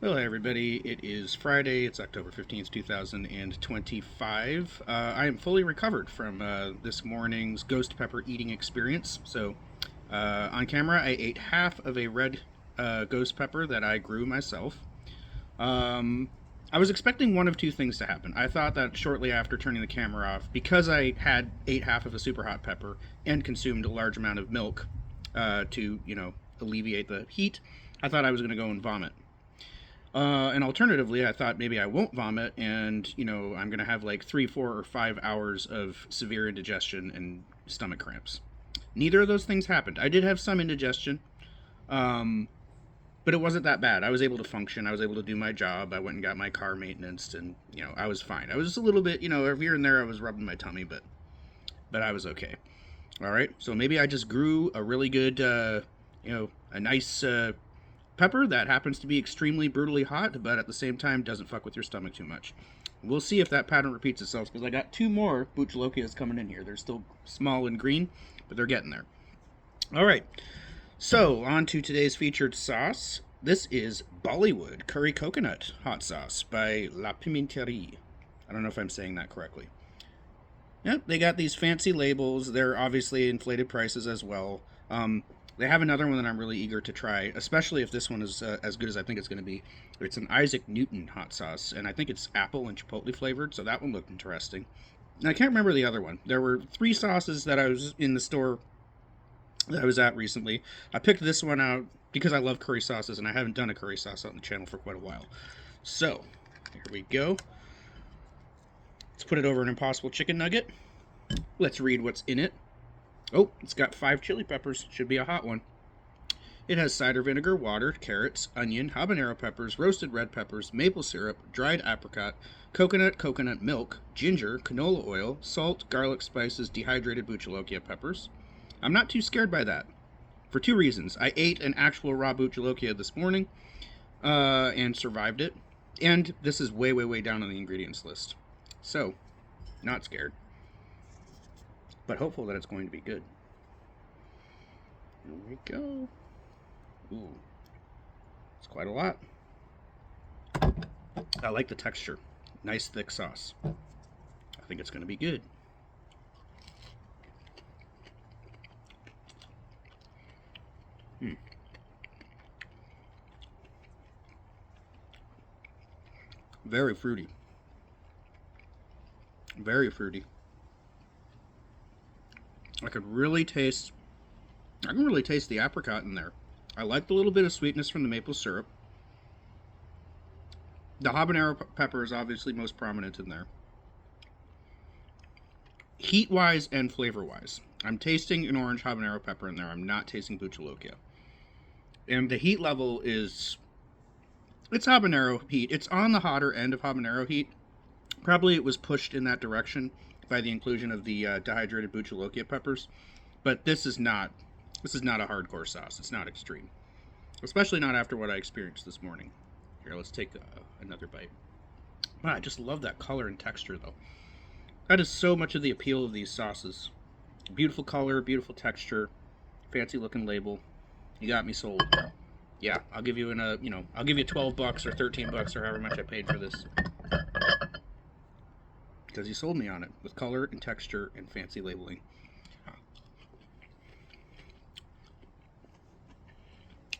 Hello, everybody. It is Friday. It's October 15th, 2025. I am fully recovered from this morning's ghost pepper eating experience. On camera, I ate half of a red ghost pepper that I grew myself. Um, I was expecting one of two things to happen. I thought that shortly after turning the camera off, because I had ate half of a super hot pepper and consumed a large amount of milk to alleviate the heat, I thought I was going to go and vomit. And alternatively, I thought maybe I won't vomit, and I'm gonna have like 3, 4, or 5 hours of severe indigestion and stomach cramps. Neither of those things happened. I did have some indigestion, um, but it wasn't that bad. I was able to function. I was able to do my job. I went and got my car maintenance, and I was fine. I was just a little bit, here and there, I was rubbing my tummy, but I was okay. All right. So maybe I just grew a really good, a nice pepper that happens to be extremely brutally hot, but at the same time doesn't fuck with your stomach too much. We'll see if that pattern repeats itself because I got two more Buchlokias coming in here. They're still small and green, but they're getting there. All right, so on to today's featured sauce. This is Bollywood Curry Coconut Hot Sauce by La Pimenterie. I don't know if I'm saying that correctly. Yep, they got these fancy labels. They're obviously inflated prices as well. They have another one that I'm really eager to try, especially if this one is as good as I think it's going to be. It's an Isaac Newton hot sauce, and I think it's apple and chipotle flavored, so that one looked interesting. And I can't remember the other one. There were three sauces that I was in the store that I was at recently. I picked this one out because I love curry sauces, and I haven't done a curry sauce on the channel for quite a while. So, here we go. Let's put it over an Impossible Chicken Nugget. Let's read what's in it. Oh, it's got 5 chili peppers. Should be a hot one. It has cider vinegar, water, carrots, onion, habanero peppers, roasted red peppers, maple syrup, dried apricot, coconut milk, ginger, canola oil, salt, garlic spices, dehydrated buchalokia peppers. I'm not too scared by that. For two reasons. I ate an actual raw buchalokia this morning and survived it. And this is way, way, way down on the ingredients list. So, not scared. But hopeful that it's going to be good. Here we go. Ooh, it's quite a lot. I like the texture. Nice thick sauce. I think it's going to be good. Very fruity. Very fruity. I can really taste the apricot in there. I like the little bit of sweetness from the maple syrup. The habanero pepper is obviously most prominent in there. Heat wise and flavor wise, I'm tasting an orange habanero pepper in there. I'm not tasting buchalokia. And the heat level is, it's habanero heat. It's on the hotter end of habanero heat. Probably it was pushed in that direction by the inclusion of the dehydrated buchalokia peppers. But this is not a hardcore sauce. It's not extreme, especially not after what I experienced this morning. Here, let's take another bite. Wow, I just love that color and texture, though. That is so much of the appeal of these sauces. Beautiful color, beautiful texture, fancy looking label. You got me sold. Yeah, I'll give you I'll give you $12 or $13 or however much I paid for this. Because you sold me on it with color and texture and fancy labeling.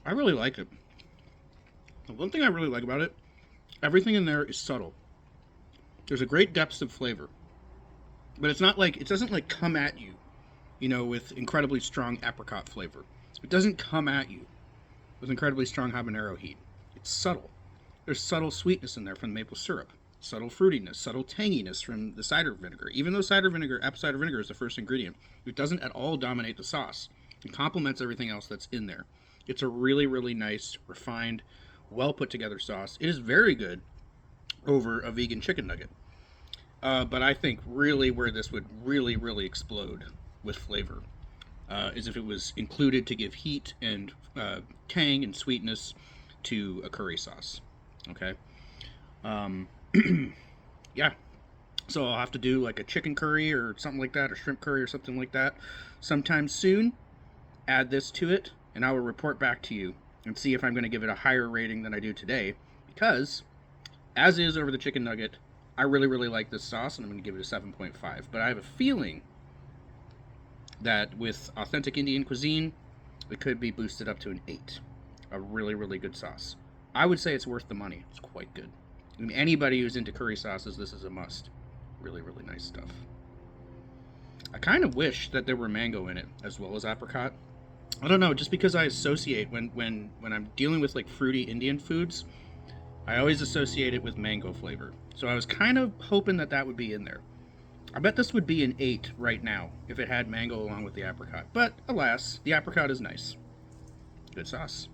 I really like it. The one thing I really like about it, everything in there is subtle. There's a great depth of flavor. But it's not like, it doesn't like come at you, with incredibly strong apricot flavor. It doesn't come at you with incredibly strong habanero heat. It's subtle. There's subtle sweetness in there from the maple syrup, subtle fruitiness, subtle tanginess from the cider vinegar. Even though apple cider vinegar is the first ingredient, it doesn't at all dominate the sauce. It complements everything else that's in there. It's a really, really nice, refined, well put together sauce. It is very good over a vegan chicken nugget. But I think really where this would really, really explode with flavor is if it was included to give heat and tang and sweetness to a curry sauce. Okay. Um, yeah. So I'll have to do like a chicken curry or something like that, or shrimp curry or something like that sometime soon. Add this to it, and I will report back to you and see if I'm going to give it a higher rating than I do today, because, as is over the chicken nugget, I really, really like this sauce, and I'm going to give it a 7.5. But I have a feeling that with authentic Indian cuisine, it could be boosted up to an 8. A really, really good sauce. I would say it's worth the money. It's quite good. I mean, anybody who's into curry sauces, this is a must. Really, really nice stuff. I kind of wish that there were mango in it, as well as apricot. I don't know, just because I associate, when I'm dealing with like fruity Indian foods, I always associate it with mango flavor. So I was kind of hoping that that would be in there. I bet this would be an 8 right now if it had mango along with the apricot. But alas, the apricot is nice. Good sauce.